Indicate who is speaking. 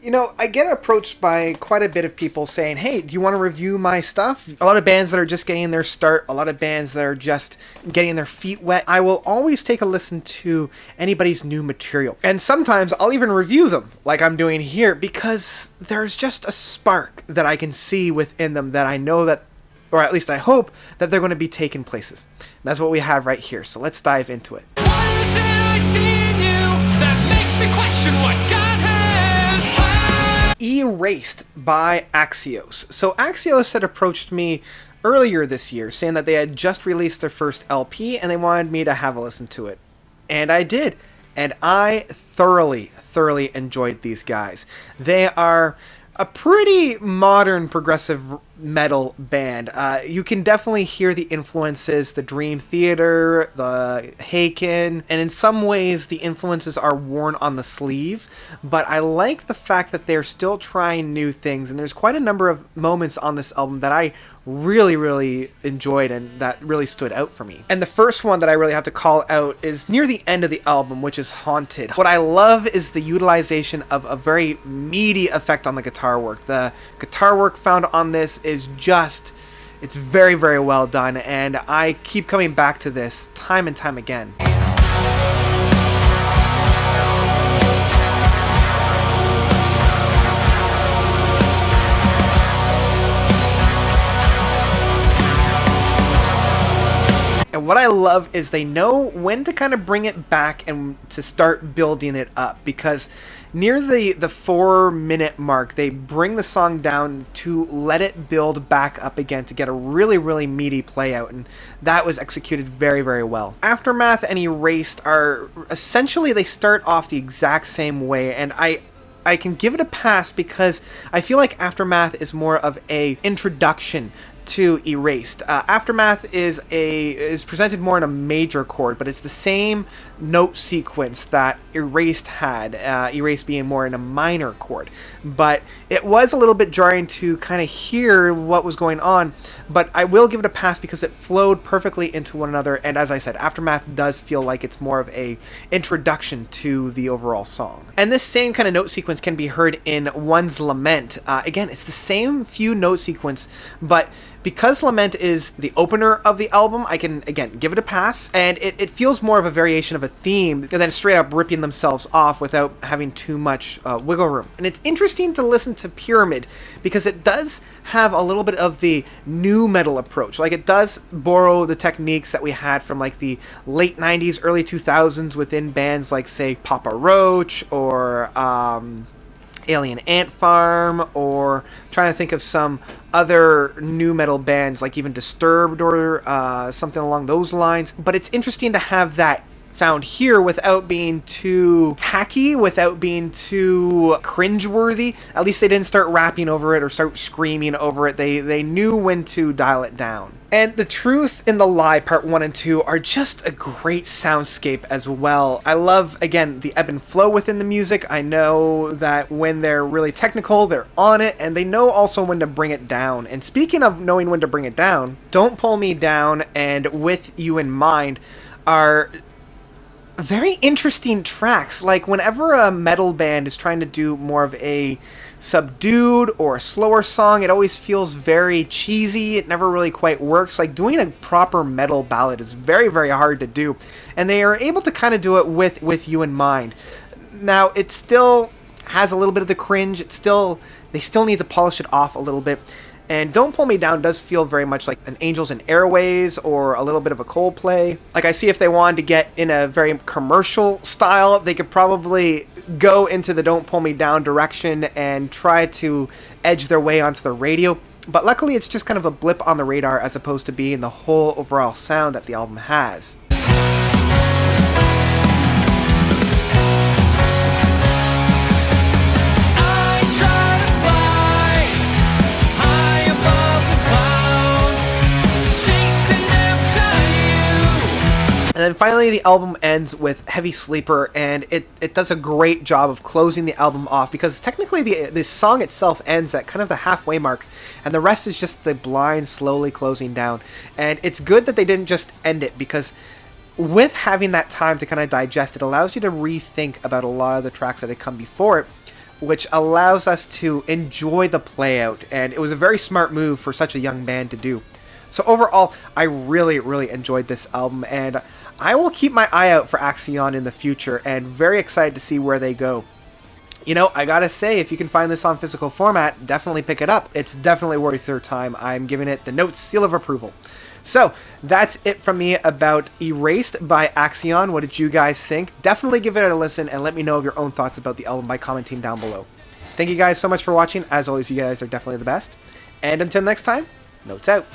Speaker 1: You know, I get approached by quite a bit of people saying, hey, do you want to review my stuff? A lot of bands that are just getting their start, a lot of bands that are just getting their feet wet. I will always take a listen to anybody's new material. And sometimes I'll even review them, like I'm doing here, because there's just a spark that I can see within them that I know that, or at least I hope, that they're going to be taking places. And that's what we have right here, so let's dive into it.
Speaker 2: What is it I see in you that makes me question what God has?
Speaker 1: Erased by Axios. So Axios had approached me earlier this year saying that they had just released their first LP and they wanted me to have a listen to it. And I did. And I thoroughly enjoyed these guys. They are a pretty modern progressive metal band. You can definitely hear the influences, the Dream Theater, the Haken, and in some ways the influences are worn on the sleeve, but I like the fact that they're still trying new things, and there's quite a number of moments on this album that I really enjoyed and that really stood out for me. And the first one that I really have to call out is near the end of the album, which is Haunted. What I love is the utilization of a very meaty effect on the guitar work. The guitar work found on this is just, it's very well done, and I keep coming back to this time and time again. And what I love is they know when to kind of bring it back and to start building it up, because near the 4-minute mark, they bring the song down to let it build back up again to get a really meaty play out, and that was executed very well. Aftermath and Erased are essentially, they start off the exact same way, and I can give it a pass because I feel like Aftermath is more of a introduction to Erased. Aftermath is presented more in a major chord, but it's the same note sequence that Erased had, Erased being more in a minor chord. But it was a little bit jarring to kind of hear what was going on, but I will give it a pass because it flowed perfectly into one another, and as I said, Aftermath does feel like it's more of a introduction to the overall song. And this same kind of note sequence can be heard in One's Lament. Again, it's the same few note sequence, but because Lament is the opener of the album, I can, again, give it a pass, and it feels more of a variation of a theme than straight up ripping themselves off without having too much wiggle room. And it's interesting to listen to Pyramid because it does have a little bit of the new metal approach. Like, it does borrow the techniques that we had from like the late 90s, early 2000s within bands like, say, Papa Roach or Alien Ant Farm, or trying to think of some other new metal bands like even Disturbed or something along those lines. But it's interesting to have that found here without being too tacky, without being too cringeworthy. At least they didn't start rapping over it or start screaming over it. They knew when to dial it down. And The Truth and the Lie Part 1 and 2 are just a great soundscape as well. I love, again, the ebb and flow within the music. I know that when they're really technical, they're on it, and they know also when to bring it down. And speaking of knowing when to bring it down, Don't Pull Me Down and With You in Mind are very interesting tracks. Like, whenever a metal band is trying to do more of a subdued or a slower song, it always feels very cheesy. It never really quite works. Like, doing a proper metal ballad is very hard to do, and they are able to kind of do it with You in Mind. Now, it still has a little bit of the cringe. They still need to polish it off a little bit. And Don't Pull Me Down does feel very much like an Angels and Airways or a little bit of a Coldplay. Like, I see if they wanted to get in a very commercial style, they could probably go into the Don't Pull Me Down direction and try to edge their way onto the radio. But luckily, it's just kind of a blip on the radar as opposed to being the whole overall sound that the album has. And then finally, the album ends with Heavy Sleeper, and it does a great job of closing the album off, because technically the song itself ends at kind of the halfway mark, and the rest is just the blind slowly closing down. And it's good that they didn't just end it, because with having that time to kind of digest, it allows you to rethink about a lot of the tracks that had come before it, which allows us to enjoy the play out, and it was a very smart move for such a young band to do. So overall, I really, really enjoyed this album, and I will keep my eye out for Axios in the future, and very excited to see where they go. You know, I gotta say, if you can find this on physical format, definitely pick it up. It's definitely worth your time. I'm giving it the Notes seal of approval. So, that's it from me about Erased by Axios. What did you guys think? Definitely give it a listen and let me know of your own thoughts about the album by commenting down below. Thank you guys so much for watching. As always, you guys are definitely the best. And until next time, Notes out.